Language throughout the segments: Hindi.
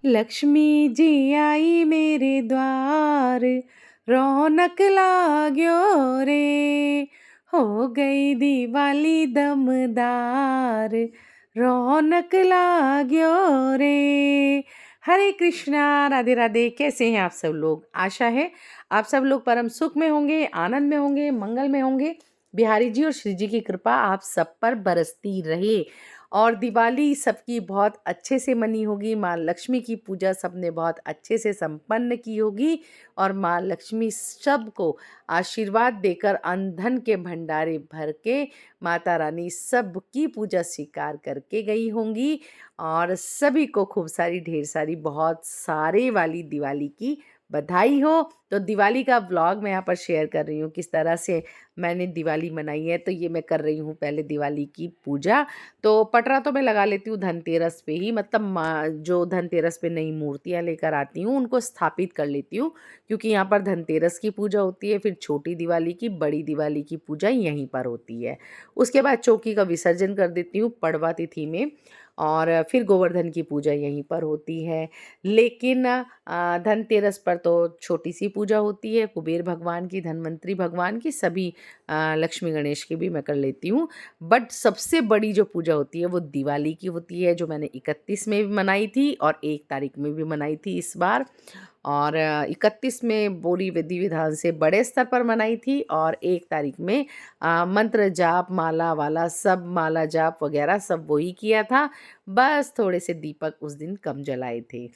लक्ष्मी जी आई मेरे द्वार, रौनक लाग्यो रे, हो गई दिवाली दमदार, रौनक लाग्यो रे। हरे कृष्णा, राधे राधे। कैसे हैं आप सब लोग? आशा है आप सब लोग परम सुख में होंगे, आनंद में होंगे, मंगल में होंगे। बिहारी जी और श्री जी की कृपा आप सब पर बरसती रहे और दिवाली सबकी बहुत अच्छे से मनी होगी। माँ लक्ष्मी की पूजा सबने बहुत अच्छे से संपन्न की होगी और माँ लक्ष्मी सबको आशीर्वाद देकर अन्न धन के भंडारे भर के माता रानी सबकी पूजा स्वीकार करके गई होंगी और सभी को खूब सारी ढेर सारी बहुत सारे वाली दिवाली की बधाई हो। तो दिवाली का व्लॉग मैं यहाँ पर शेयर कर रही हूँ किस तरह से मैंने दिवाली मनाई है। तो ये मैं कर रही हूँ पहले दिवाली की पूजा। तो पटरा तो मैं लगा लेती हूँ धनतेरस पे ही, मतलब जो धनतेरस पे नई मूर्तियाँ लेकर आती हूँ उनको स्थापित कर लेती हूँ, क्योंकि यहाँ पर धनतेरस की पूजा होती है, फिर छोटी दिवाली की, बड़ी दिवाली की पूजा यहीं पर होती है। उसके बाद चौकी का विसर्जन कर देती हूँ पड़वा तिथि में और फिर गोवर्धन की पूजा यहीं पर होती है। लेकिन धनतेरस पर तो छोटी सी पूजा होती है, कुबेर भगवान की, धनवंतरी भगवान की, सभी लक्ष्मी गणेश की भी मैं कर लेती हूँ। बट सबसे बड़ी जो पूजा होती है वो दिवाली की होती है, जो मैंने 31 में भी मनाई थी और 1 तारीख में भी मनाई थी इस बार। और 31 में पूरी विधि विधान से बड़े स्तर पर मनाई थी और 1 तारीख में मंत्र जाप माला वाला सब, माला जाप वगैरह सब वही किया था। बस थोड़े से दीपक उस दिन कम जलाए थे।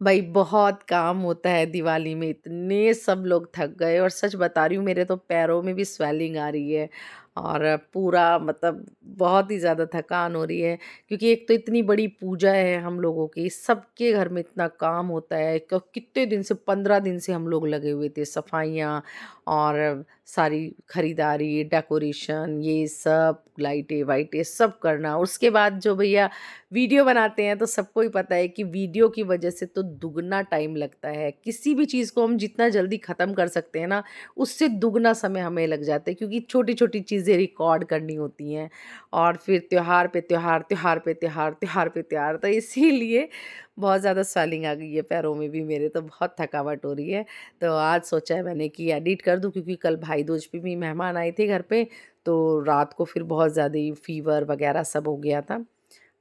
भाई बहुत काम होता है दिवाली में, इतने सब लोग थक गए और सच बता रही हूँ मेरे तो पैरों में भी स्वेलिंग आ रही है और पूरा मतलब बहुत ही ज़्यादा थकान हो रही है, क्योंकि एक तो इतनी बड़ी पूजा है हम लोगों की, सबके घर में इतना काम होता है। कितने दिन से, 15 दिन से हम लोग लगे हुए थे, सफाइयाँ और सारी खरीदारी, डेकोरेशन, ये सब लाइटें वाइटें सब करना। उसके बाद जो भैया वीडियो बनाते हैं तो सबको ही पता है कि वीडियो की वजह से तो दुगना टाइम लगता है। किसी भी चीज़ को हम जितना जल्दी ख़त्म कर सकते हैं ना, उससे दुगना समय हमें लग जाता है, क्योंकि छोटी-छोटी चीज़ें रिकॉर्ड करनी होती हैं और फिर त्योहार पे त्योहार, त्योहार पे त्योहार, त्योहार पे त्योहार। तो इसीलिए बहुत ज़्यादा स्वेलिंग आ गई है पैरों में भी मेरे, तो बहुत थकावट हो रही है। तो आज सोचा है मैंने कि एडिट कर दूँ, क्योंकि कल भाई दूज पे भी मेहमान आए थे घर पे, तो रात को फिर बहुत ज़्यादा ही फ़ीवर वग़ैरह सब हो गया था।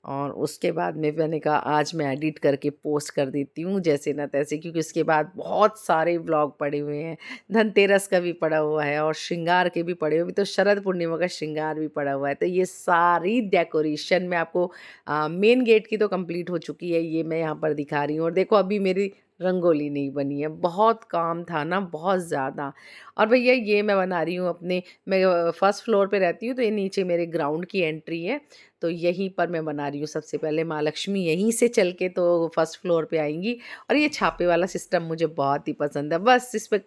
और उसके बाद में मैंने कहा आज मैं एडिट करके पोस्ट कर देती हूँ जैसे ना तैसे, क्योंकि उसके बाद बहुत सारे व्लॉग पड़े हुए हैं। धनतेरस का भी पड़ा हुआ है और श्रृंगार के भी पड़े हुए, अभी तो शरद पूर्णिमा का श्रृंगार भी पड़ा हुआ है। तो ये सारी डेकोरेशन मैं आपको मेन गेट की तो कंप्लीट हो चुकी है, ये मैं यहाँ पर दिखा रही हूँ। और देखो अभी मेरी रंगोली नहीं बनी है, बहुत काम था ना, बहुत ज़्यादा। और भैया ये मैं बना रही हूँ अपने, मैं फर्स्ट फ्लोर पे रहती हूँ, तो ये नीचे मेरे ग्राउंड की एंट्री है, तो यहीं पर मैं बना रही हूँ। सबसे पहले माँ लक्ष्मी यहीं से चल के तो फर्स्ट फ्लोर पे आएँगी। और ये छापे वाला सिस्टम मुझे बहुत ही पसंद है। बस इस पे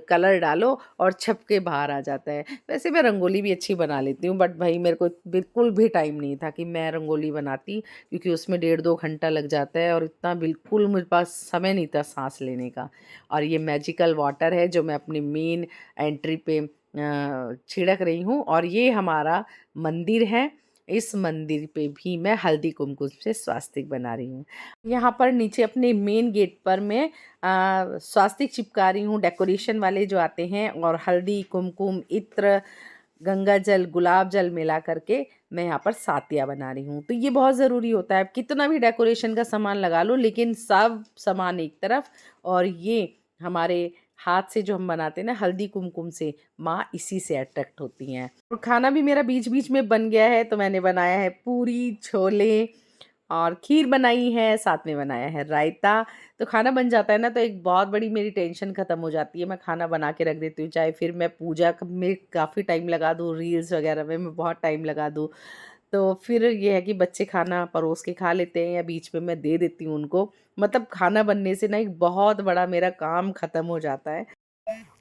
कलर डालो और छप के बाहर आ जाता है। वैसे मैं रंगोली भी अच्छी बना लेती हूँ, बट भई मेरे को बिल्कुल भी टाइम नहीं था कि मैं रंगोली बनाती, क्योंकि उसमें 1.5-2 घंटा लग जाता है और इतना बिल्कुल मेरे पास समय नहीं था साँस लेने का। और ये मैजिकल वाटर है जो मैं अपनी मेन एंट्री पे छिड़क रही हूँ और ये हमारा मंदिर है। इस मंदिर पे भी मैं हल्दी कुमकुम से स्वास्तिक बना रही हूँ। यहाँ पर नीचे अपने मेन गेट पर मैं स्वास्तिक चिपका रही हूँ, डेकोरेशन वाले जो आते हैं, और हल्दी कुमकुम इत्र गंगा जल गुलाब जल मिला करके मैं यहाँ पर सातिया बना रही हूँ। तो ये बहुत ज़रूरी होता है, कितना भी डेकोरेशन का सामान लगा लो लेकिन सब सामान एक तरफ, और ये हमारे हाथ से जो हम बनाते हैं ना हल्दी कुमकुम से, माँ इसी से अट्रैक्ट होती हैं। और खाना भी मेरा बीच बीच में बन गया है, तो मैंने बनाया है पूरी छोले और खीर बनाई है, साथ में बनाया है रायता। तो खाना बन जाता है ना, तो एक बहुत बड़ी मेरी टेंशन ख़त्म हो जाती है। मैं खाना बना के रख देती हूँ, चाहे फिर मैं पूजा में काफ़ी टाइम लगा दूँ, रील्स वगैरह में मैं बहुत टाइम लगा दूँ, तो फिर ये है कि बच्चे खाना परोस के खा लेते हैं या बीच में मैं दे देती हूँ उनको। मतलब खाना बनने से ना एक बहुत बड़ा मेरा काम ख़त्म हो जाता है।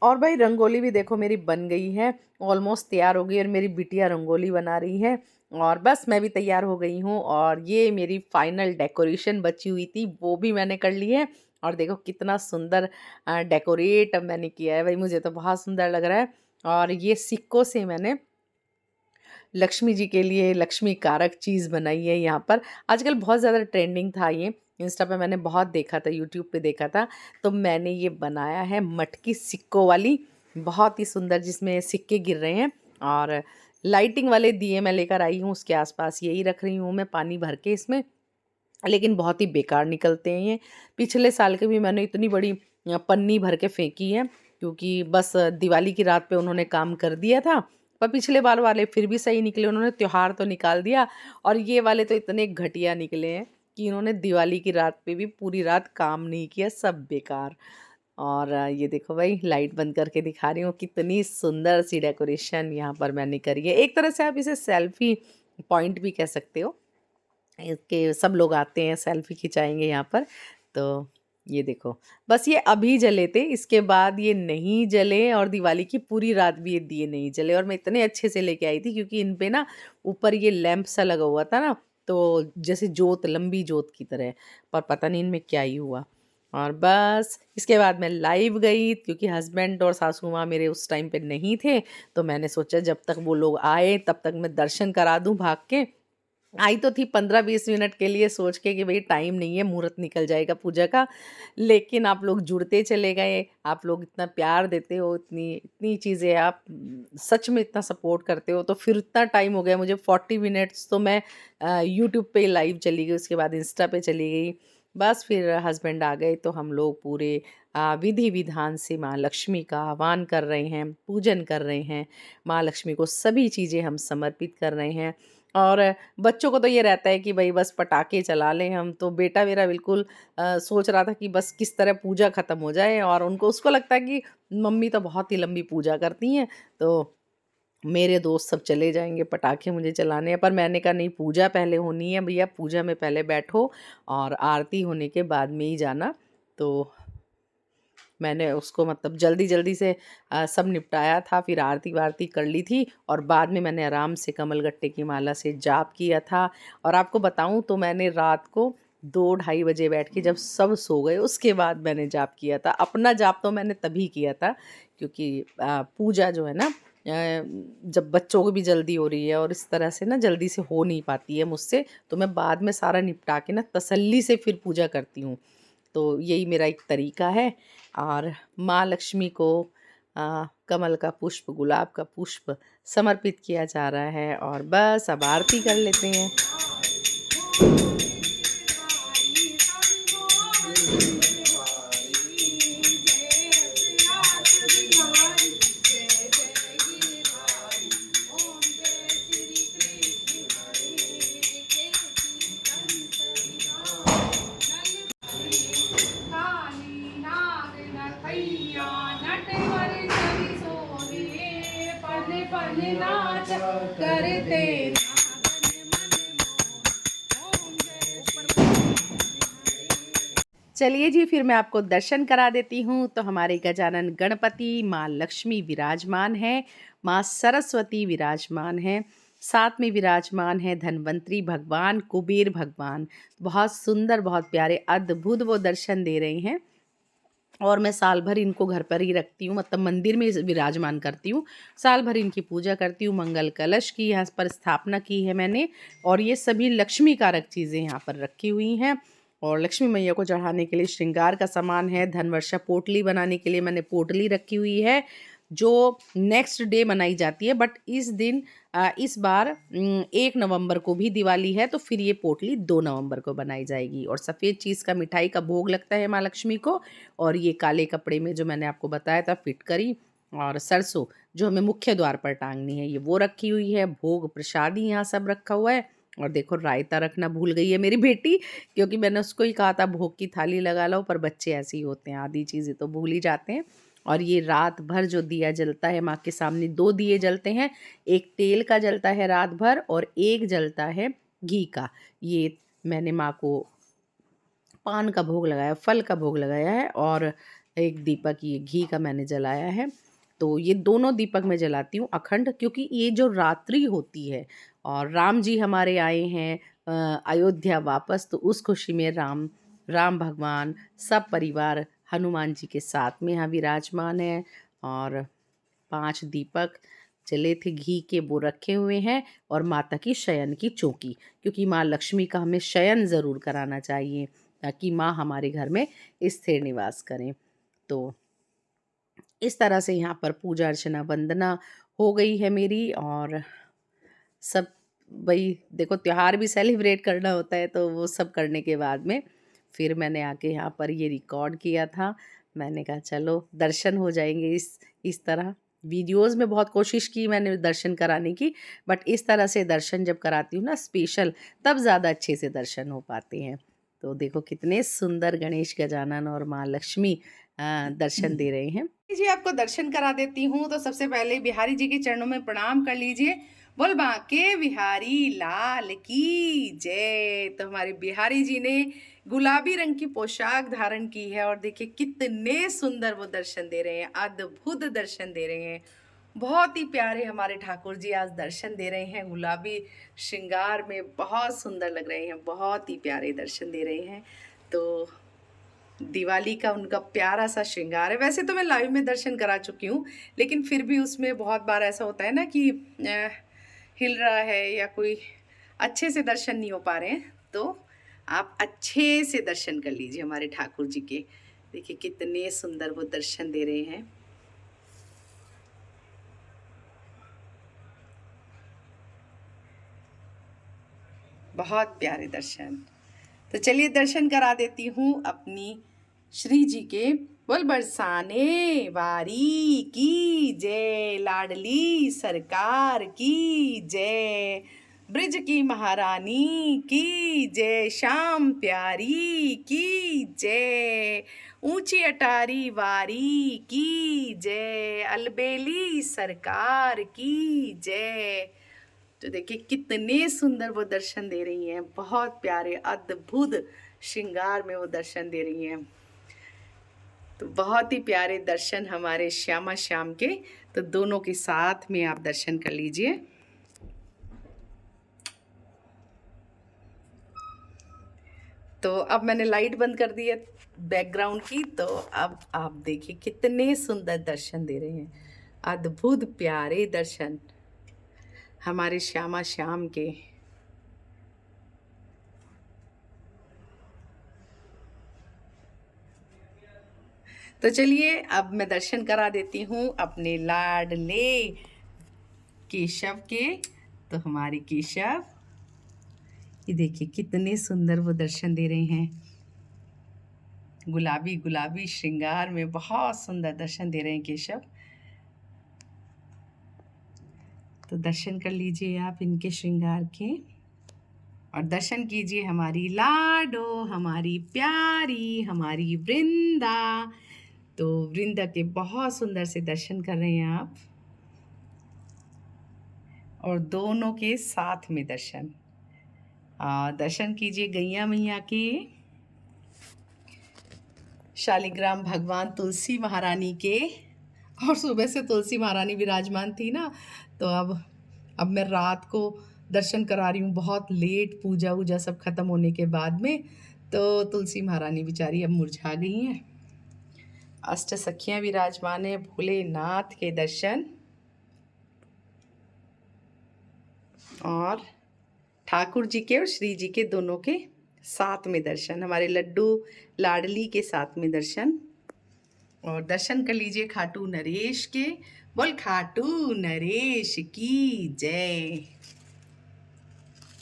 और भाई रंगोली भी देखो मेरी बन गई है, ऑलमोस्ट तैयार हो गई, और मेरी बिटिया रंगोली बना रही है और बस मैं भी तैयार हो गई हूँ। और ये मेरी फाइनल डेकोरेशन बची हुई थी, वो भी मैंने कर ली है। और देखो कितना सुंदर डेकोरेट मैंने किया है, भाई मुझे तो बहुत सुंदर लग रहा है। और ये सिक्कों से मैंने लक्ष्मी जी के लिए लक्ष्मी कारक चीज़ बनाई है यहाँ पर। आजकल बहुत ज़्यादा ट्रेंडिंग था ये, इंस्टा पे मैंने बहुत देखा था, यूट्यूब पे देखा था, तो मैंने ये बनाया है मटकी सिक्कों वाली, बहुत ही सुंदर, जिसमें सिक्के गिर रहे हैं। और लाइटिंग वाले दिए मैं लेकर आई हूँ, उसके आसपास यही रख रही हूँ मैं पानी भर के इसमें, लेकिन बहुत ही बेकार निकलते हैं ये। पिछले साल के भी मैंने इतनी बड़ी पन्नी भर के फेंकी है, क्योंकि बस दिवाली की रात पे उन्होंने काम कर दिया था। पर पिछले बार वाले फिर भी सही निकले, उन्होंने त्योहार तो निकाल दिया, और ये वाले तो इतने घटिया निकले हैं कि इन्होंने दिवाली की रात पे भी पूरी रात काम नहीं किया, सब बेकार। और ये देखो भाई, लाइट बंद करके दिखा रही हूँ, कितनी सुंदर सी डेकोरेशन यहाँ पर मैंने करी है। एक तरह से आप इसे सेल्फी पॉइंट भी कह सकते हो, इसके सब लोग आते हैं सेल्फी खिंचाएंगे यहाँ पर। तो ये देखो, बस ये अभी जले थे, इसके बाद ये नहीं जले, और दिवाली की पूरी रात भी ये दिए नहीं जले। और मैं इतने अच्छे से लेके आई थी, क्योंकि इन पे ना ऊपर ये लैंप सा लगा हुआ था ना, तो जैसे जोत, लंबी जोत की तरह, पर पता नहीं इनमें क्या ही हुआ। और बस इसके बाद मैं लाइव गई, क्योंकि हस्बैंड और सासू माँ मेरे उस टाइम पे नहीं थे, तो मैंने सोचा जब तक वो लोग आए तब तक मैं दर्शन करा दूँ भाग के। आई तो थी 15-20 मिनट के लिए, सोच के कि भाई टाइम नहीं है, मुहूर्त निकल जाएगा पूजा का। लेकिन आप लोग जुड़ते चले गए, आप लोग इतना प्यार देते हो, इतनी इतनी चीज़ें आप सच में इतना सपोर्ट करते हो, तो फिर इतना टाइम हो गया मुझे। 40 मिनट्स तो मैं यूट्यूब पे लाइव चली गई, उसके बाद इंस्टा पे चली गई। बस फिर हस्बैंड आ गए, तो हम लोग पूरे विधि विधान से माँ लक्ष्मी का आह्वान कर रहे हैं, पूजन कर रहे हैं, माँ लक्ष्मी को सभी चीज़ें हम समर्पित कर रहे हैं। और बच्चों को तो ये रहता है कि भाई बस पटाखे चला लें हम, तो बेटा मेरा बिल्कुल सोच रहा था कि बस किस तरह पूजा ख़त्म हो जाए, और उसको लगता है कि मम्मी तो बहुत ही लंबी पूजा करती हैं, तो मेरे दोस्त सब चले जाएंगे, पटाखे मुझे चलाने हैं। पर मैंने कहा नहीं, पूजा पहले होनी है भैया, पूजा में पहले बैठो, और आरती होने के बाद में ही जाना। तो मैंने उसको मतलब जल्दी जल्दी से सब निपटाया था, फिर आरती वारती कर ली थी, और बाद में मैंने आराम से कमलगट्टे की माला से जाप किया था। और आपको बताऊं तो मैंने रात को 2-2:30 बजे बैठ के, जब सब सो गए उसके बाद मैंने जाप किया था। अपना जाप तो मैंने तभी किया था, क्योंकि पूजा जो है ना, जब बच्चों को भी जल्दी हो रही है और इस तरह से ना जल्दी से हो नहीं पाती है मुझसे, तो मैं बाद में सारा निपटा के ना तसल्ली से फिर पूजा करती हूँ। तो यही मेरा एक तरीका है। और माँ लक्ष्मी को कमल का पुष्प, गुलाब का पुष्प समर्पित किया जा रहा है, और बस अब आरती कर लेते हैं। करते चलिए जी, फिर मैं आपको दर्शन करा देती हूँ। तो हमारे गजानन गणपति, माँ लक्ष्मी विराजमान है, माँ सरस्वती विराजमान है, साथ में विराजमान है धन्वंतरी भगवान, कुबेर भगवान। बहुत सुंदर, बहुत प्यारे, अद्भुत वो दर्शन दे रहे हैं। और मैं साल भर इनको घर पर ही रखती हूँ, मतलब मंदिर में विराजमान करती हूँ। साल भर इनकी पूजा करती हूँ। मंगल कलश की यहाँ पर स्थापना की है मैंने, और ये सभी लक्ष्मी कारक चीज़ें यहाँ पर रखी हुई हैं। और लक्ष्मी मैया को चढ़ाने के लिए श्रृंगार का सामान है। धनवर्षा पोटली बनाने के लिए मैंने पोटली रखी हुई है, जो नेक्स्ट डे बनाई जाती है। बट इस दिन इस बार 1 नवंबर को भी दिवाली है, तो फिर ये पोटली 2 नवंबर को बनाई जाएगी। और सफ़ेद चीज़ का मिठाई का भोग लगता है माँ लक्ष्मी को। और ये काले कपड़े में जो मैंने आपको बताया था, फिटकरी और सरसों, जो हमें मुख्य द्वार पर टांगनी है, ये वो रखी हुई है। भोग प्रसादी यहाँ सब रखा हुआ है। और देखो, रायता रखना भूल गई है मेरी बेटी, क्योंकि मैंने उसको ही कहा था भोग की थाली लगा लो, पर बच्चे ऐसे ही होते हैं, आधी चीज़ें तो भूल ही जाते हैं। और ये रात भर जो दिया जलता है माँ के सामने, 2 दिए जलते हैं, एक तेल का जलता है रात भर, और एक जलता है घी का। ये मैंने माँ को पान का भोग लगाया, फल का भोग लगाया है, और एक दीपक ये घी का मैंने जलाया है। तो ये दोनों दीपक मैं जलाती हूँ अखंड, क्योंकि ये जो रात्रि होती है, और राम जी हमारे आए हैं अयोध्या वापस, तो उस खुशी में राम भगवान सब परिवार हनुमान जी के साथ में यहाँ विराजमान है। और 5 दीपक जले थे घी के, वो रखे हुए हैं। और माता की शयन की चौकी, क्योंकि माँ लक्ष्मी का हमें शयन ज़रूर कराना चाहिए। ताकि माँ हमारे घर में स्थिर निवास करें। तो इस तरह से यहाँ पर पूजा अर्चना वंदना हो गई है मेरी, और सब वही देखो त्योहार भी सेलिब्रेट करना होता है, तो वो सब करने के बाद में फिर मैंने आके यहाँ पर ये रिकॉर्ड किया था। मैंने कहा चलो दर्शन हो जाएंगे इस तरह। वीडियोस में बहुत कोशिश की मैंने दर्शन कराने की, बट इस तरह से दर्शन जब कराती हूँ ना स्पेशल, तब ज़्यादा अच्छे से दर्शन हो पाते हैं। तो देखो कितने सुंदर गणेश गजानन और माँ लक्ष्मी दर्शन दे रहे हैं। जी आपको दर्शन करा देती हूँ। तो सबसे पहले बिहारी जी के चरणों में प्रणाम कर लीजिए। बोल बांके बिहारी लाल की जय। तो हमारे बिहारी जी ने गुलाबी रंग की पोशाक धारण की है, और देखिए कितने सुंदर वो दर्शन दे रहे हैं, अद्भुत दर्शन दे रहे हैं। बहुत ही प्यारे हमारे ठाकुर जी आज दर्शन दे रहे हैं, गुलाबी श्रृंगार में बहुत सुंदर लग रहे हैं, बहुत ही प्यारे दर्शन दे रहे हैं। तो दिवाली का उनका प्यारा सा श्रृंगार है। वैसे तो मैं लाइव में दर्शन करा चुकी हूँ, लेकिन फिर भी उसमें बहुत बार ऐसा होता है ना कि हिल रहा है या कोई अच्छे से दर्शन नहीं हो पा रहे हैं। तो आप अच्छे से दर्शन कर लीजिए हमारे ठाकुर जी के। देखिए कितने सुंदर वो दर्शन दे रहे हैं। बहुत प्यारे दर्शन। तो चलिए दर्शन करा देती हूँ अपनी श्री जी के। बोल बरसाने वारी की जय, लाडली सरकार की जय, ब्रिज की महारानी की जय, श्याम प्यारी की जय, ऊंची अटारी वारी की जय, अलबेली सरकार की जय। तो देखिए कितने सुंदर वो दर्शन दे रही हैं, बहुत प्यारे अद्भुत श्रृंगार में वो दर्शन दे रही हैं। तो बहुत ही प्यारे दर्शन हमारे श्यामा श्याम के। तो दोनों के साथ में आप दर्शन कर लीजिए। तो अब मैंने लाइट बंद कर दी है बैकग्राउंड की। तो अब आप देखिए कितने सुंदर दर्शन दे रहे हैं, अद्भुत प्यारे दर्शन हमारे श्यामा श्याम के। तो चलिए अब मैं दर्शन करा देती हूँ अपने लाडले केशव के। तो हमारे केशव ये देखिए कितने सुंदर वो दर्शन दे रहे हैं, गुलाबी गुलाबी श्रृंगार में बहुत सुंदर दर्शन दे रहे हैं केशव। तो दर्शन कर लीजिए आप इनके श्रृंगार के, और दर्शन कीजिए हमारी लाडो, हमारी प्यारी, हमारी वृंदा। तो वृंदा के बहुत सुंदर से दर्शन कर रहे हैं आप, और दोनों के साथ में दर्शन दर्शन कीजिए गैया मैया के, शालिग्राम भगवान तुलसी महारानी के। और सुबह से तुलसी महारानी विराजमान थी ना, तो अब मैं रात को दर्शन करा रही हूँ, बहुत लेट, पूजा वूजा सब खत्म होने के बाद में। तो तुलसी महारानी बेचारी अब मुरझा गई हैं। अष्ट सखियाँ विराजमान है, भोलेनाथ के दर्शन, और ठाकुर जी के और श्री जी के दोनों के साथ में दर्शन, हमारे लड्डू लाडली के साथ में दर्शन। और दर्शन कर लीजिए खाटू नरेश के। बोल खाटू नरेश की जय।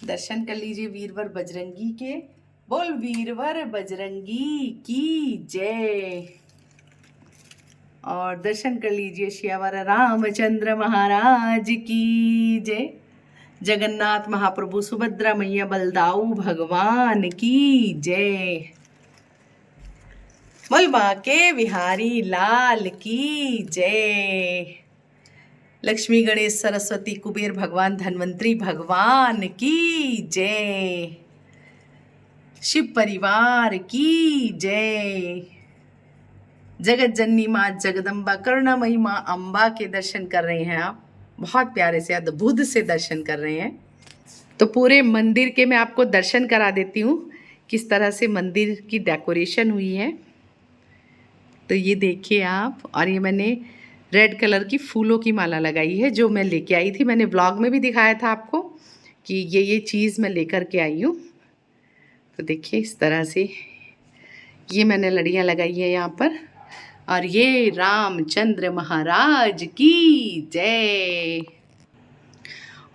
दर्शन कर लीजिए वीरवर बजरंगी के। बोल वीरवर बजरंगी की जय। और दर्शन कर लीजिए श्यावर रामचंद्र महाराज की जय। जगन्नाथ महाप्रभु सुभद्रा मैया बलदाऊ भगवान की जय। बोल बांके बिहारी लाल की जय। लक्ष्मी गणेश सरस्वती कुबेर भगवान धन्वंतरी भगवान की जय। शिव परिवार की जय। जगत जननी माँ जगदम्बा करुणामयी माँ अम्बा के दर्शन कर रहे हैं आप, बहुत प्यारे से अद्भुत से दर्शन कर रहे हैं। तो पूरे मंदिर के मैं आपको दर्शन करा देती हूँ किस तरह से मंदिर की डेकोरेशन हुई है। तो ये देखिए आप, और ये मैंने रेड कलर की फूलों की माला लगाई है जो मैं लेके आई थी। मैंने ब्लॉग में भी दिखाया था आपको कि ये चीज़ मैं लेकर के आई हूँ। तो देखिए इस तरह से ये मैंने लड़ियाँ लगाई है यहाँ पर, और ये रामचंद्र महाराज की जय।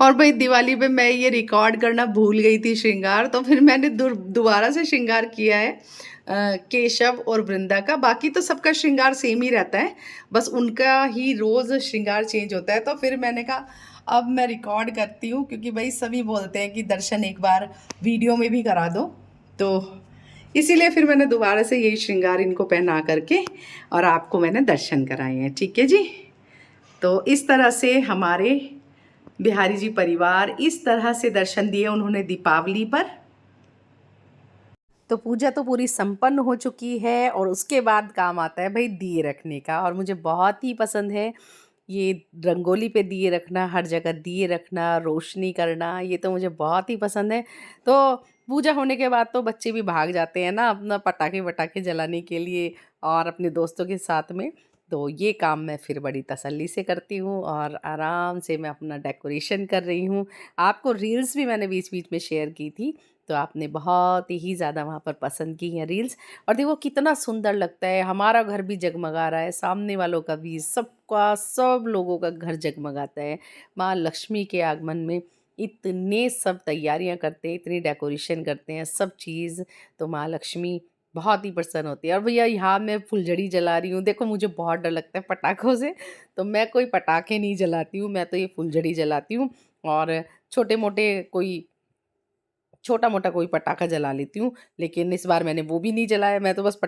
और भाई दिवाली पे मैं ये रिकॉर्ड करना भूल गई थी श्रृंगार, तो फिर मैंने दोबारा से श्रृंगार किया है केशव और वृंदा का। बाकी तो सबका श्रृंगार सेम ही रहता है, बस उनका ही रोज़ श्रृंगार चेंज होता है। तो फिर मैंने कहा अब मैं रिकॉर्ड करती हूँ, क्योंकि भाई सभी बोलते हैं कि दर्शन एक बार वीडियो में भी करा दो, तो इसीलिए फिर मैंने दोबारा से यही श्रृंगार इनको पहना करके और आपको मैंने दर्शन कराए हैं। ठीक है जी। तो इस तरह से हमारे बिहारी जी परिवार इस तरह से दर्शन दिए उन्होंने दीपावली पर। तो पूजा तो पूरी संपन्न हो चुकी है, और उसके बाद काम आता है भाई दिए रखने का। और मुझे बहुत ही पसंद है ये रंगोली पे दिए रखना, हर जगह दिए रखना, रोशनी करना, ये तो मुझे बहुत ही पसंद है। तो पूजा होने के बाद तो बच्चे भी भाग जाते हैं ना अपना पटाखे वटाखे जलाने के लिए और अपने दोस्तों के साथ में। तो ये काम मैं फिर बड़ी तसल्ली से करती हूँ और आराम से मैं अपना डेकोरेशन कर रही हूँ। आपको रील्स भी मैंने बीच बीच में शेयर की थी, तो आपने बहुत ही ज़्यादा वहाँ पर पसंद की हैं रील्स। और देखो कितना सुंदर लगता है, हमारा घर भी जगमगा रहा है, सामने वालों का भी, सबका, सब लोगों का घर जगमगाता है माँ लक्ष्मी के आगमन में। इतने सब तैयारियां करते हैं, इतनी डेकोरेशन करते हैं सब चीज़, तो माँ लक्ष्मी बहुत ही प्रसन्न होती है। और भैया यहाँ मैं फुलझड़ी जला रही हूँ, देखो मुझे बहुत डर लगता है पटाखों से, तो मैं कोई पटाखे नहीं जलाती हूँ, मैं तो ये फुलझड़ी जलाती हूँ। और छोटे मोटे कोई छोटा मोटा कोई पटाखा जला लेती हूँ, लेकिन इस बार मैंने वो भी नहीं जलाया। मैं तो बस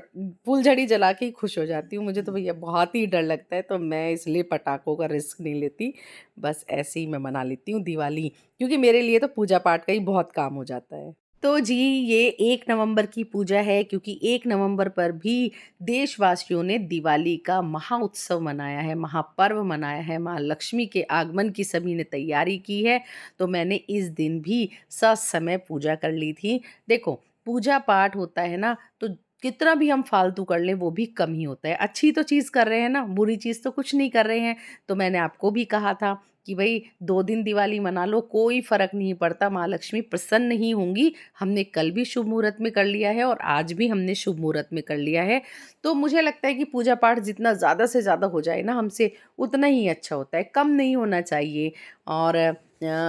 फुलझड़ी जला के ही खुश हो जाती हूँ। मुझे तो भैया बहुत ही डर लगता है, तो मैं इसलिए पटाखों का रिस्क नहीं लेती, बस ऐसे ही मैं मना लेती हूँ दिवाली, क्योंकि मेरे लिए तो पूजा पाठ का ही बहुत काम हो जाता है। तो जी ये 1 नवंबर की पूजा है, क्योंकि 1 नवंबर पर भी देशवासियों ने दिवाली का महाउत्सव मनाया है, महापर्व मनाया है, माँ लक्ष्मी के आगमन की सभी ने तैयारी की है। तो मैंने इस दिन भी ससमय पूजा कर ली थी। देखो पूजा पाठ होता है ना, तो कितना भी हम फालतू कर लें वो भी कम ही होता है। अच्छी तो चीज़ कर रहे हैं ना, बुरी चीज़ तो कुछ नहीं कर रहे हैं। तो मैंने आपको भी कहा था कि भाई 2 दिन दिवाली मना लो, कोई फ़र्क नहीं पड़ता, माँ लक्ष्मी प्रसन्न नहीं होंगी। हमने कल भी शुभ मुहूर्त में कर लिया है और आज भी हमने शुभ मुहूर्त में कर लिया है। तो मुझे लगता है कि पूजा पाठ जितना ज़्यादा से ज़्यादा हो जाए ना हमसे, उतना ही अच्छा होता है, कम नहीं होना चाहिए। और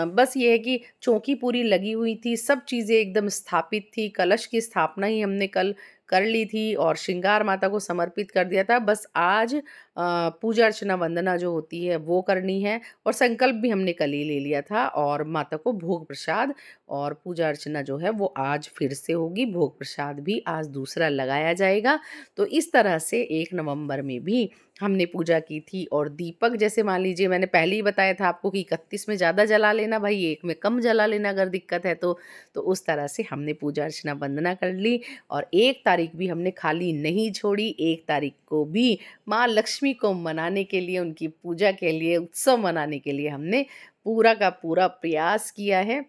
बस ये है कि चौकी पूरी लगी हुई थी, सब चीज़ें एकदम स्थापित थी, कलश की स्थापना ही हमने कल कर ली थी और श्रृंगार माता को समर्पित कर दिया था। बस आज पूजा अर्चना वंदना जो होती है वो करनी है, और संकल्प भी हमने कल ही ले लिया था, और माता को भोग प्रसाद और पूजा अर्चना जो है वो आज फिर से होगी, भोग प्रसाद भी आज दूसरा लगाया जाएगा। तो इस तरह से 1 नवंबर में भी हमने पूजा की थी। और दीपक जैसे मान लीजिए मैंने पहले ही बताया था आपको कि 31 में ज़्यादा जला लेना भाई, 1 में कम जला लेना अगर दिक्कत है तो उस तरह से हमने पूजा अर्चना वंदना कर ली। और 1 तारीख भी हमने खाली नहीं छोड़ी, 1 तारीख को भी माँ लक्ष्मी को मनाने के लिए, उनकी पूजा के लिए, उत्सव मनाने के लिए हमने पूरा का पूरा प्रयास किया है।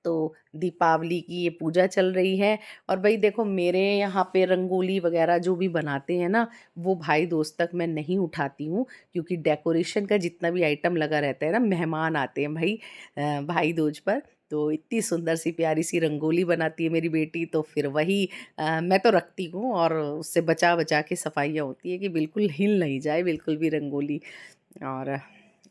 तो दीपावली की ये पूजा चल रही है। और भाई देखो मेरे यहाँ पे रंगोली वगैरह जो भी बनाते हैं ना, वो भाई दोस्त तक मैं नहीं उठाती हूँ, क्योंकि डेकोरेशन का जितना भी आइटम लगा रहता है ना, मेहमान आते हैं भाई भाई दूज पर, तो इतनी सुंदर सी प्यारी सी रंगोली बनाती है मेरी बेटी, तो फिर वही मैं तो रखती हूँ, और उससे बचा बचा के सफाइयाँ होती है कि बिल्कुल हिल नहीं जाए बिल्कुल भी रंगोली। और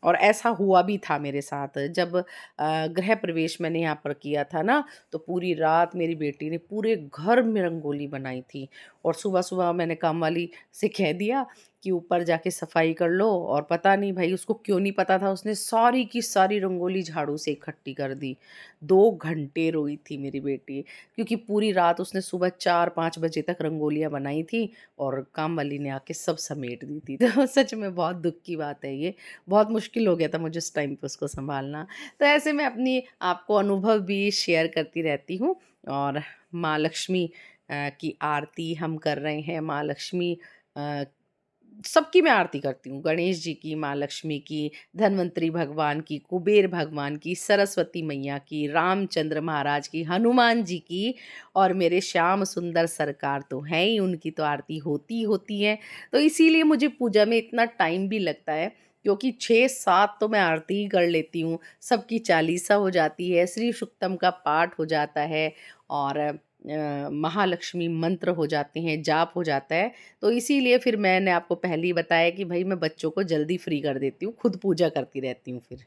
और ऐसा हुआ भी था मेरे साथ जब गृह प्रवेश मैंने यहाँ पर किया था ना, तो पूरी रात मेरी बेटी ने पूरे घर में रंगोली बनाई थी। और सुबह सुबह मैंने काम वाली से कह दिया कि ऊपर जाके सफाई कर लो, और पता नहीं भाई उसको क्यों नहीं पता था, उसने सारी की सारी रंगोली झाड़ू से इकट्ठी कर दी। 2 घंटे रोई थी मेरी बेटी, क्योंकि पूरी रात उसने सुबह 4-5 बजे तक रंगोलियाँ बनाई थी, और काम वाली ने आके सब समेट दी थी। तो सच में बहुत दुख की बात है ये, बहुत मुश्किल हो गया था मुझे उस टाइम पे उसको सँभालना। तो ऐसे में अपनी आपको अनुभव भी शेयर करती रहती हूँ। और माँ लक्ष्मी की आरती हम कर रहे हैं। माँ लक्ष्मी अ, सबकी मैं आरती करती हूँ, गणेश जी की, माँ लक्ष्मी की, धन्वंतरी भगवान की, कुबेर भगवान की, सरस्वती मैया की, रामचंद्र महाराज की, हनुमान जी की, और मेरे श्याम सुंदर सरकार तो हैं ही, उनकी तो आरती होती ही होती है। तो इसीलिए मुझे पूजा में इतना टाइम भी लगता है, क्योंकि 6-7 तो मैं आरती ही कर लेती हूँ, सबकी चालीसा हो जाती है, श्री सुक्तम का पाठ हो जाता है, और महालक्ष्मी मंत्र हो जाते हैं, जाप हो जाता है। तो इसीलिए फिर मैंने आपको पहले ही बताया कि भई मैं बच्चों को जल्दी फ्री कर देती हूँ, खुद पूजा करती रहती हूँ फिर।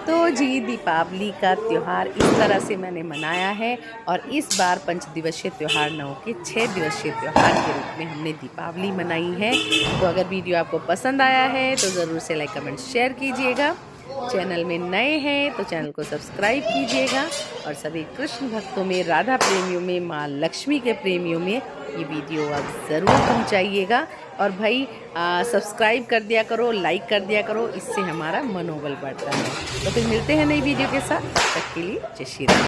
तो जी, दीपावली का त्योहार इस तरह से मैंने मनाया है और इस बार 5 दिवसीय त्योहार ना होके 6 दिवसीय त्योहार के रूप में हमने दीपावली मनाई है। तो अगर वीडियो आपको पसंद आया है तो ज़रूर से लाइक, कमेंट, शेयर कीजिएगा। चैनल में नए हैं तो चैनल को सब्सक्राइब कीजिएगा और सभी कृष्ण भक्तों में, राधा प्रेमियों में, माँ लक्ष्मी के प्रेमियों में ये वीडियो आप ज़रूर पहुँचाइएगा। और भाई सब्सक्राइब कर दिया करो, लाइक कर दिया करो, इससे हमारा मनोबल बढ़ता है। तो फिर मिलते हैं नई वीडियो के साथ, तब तक के लिए जय श्री राम।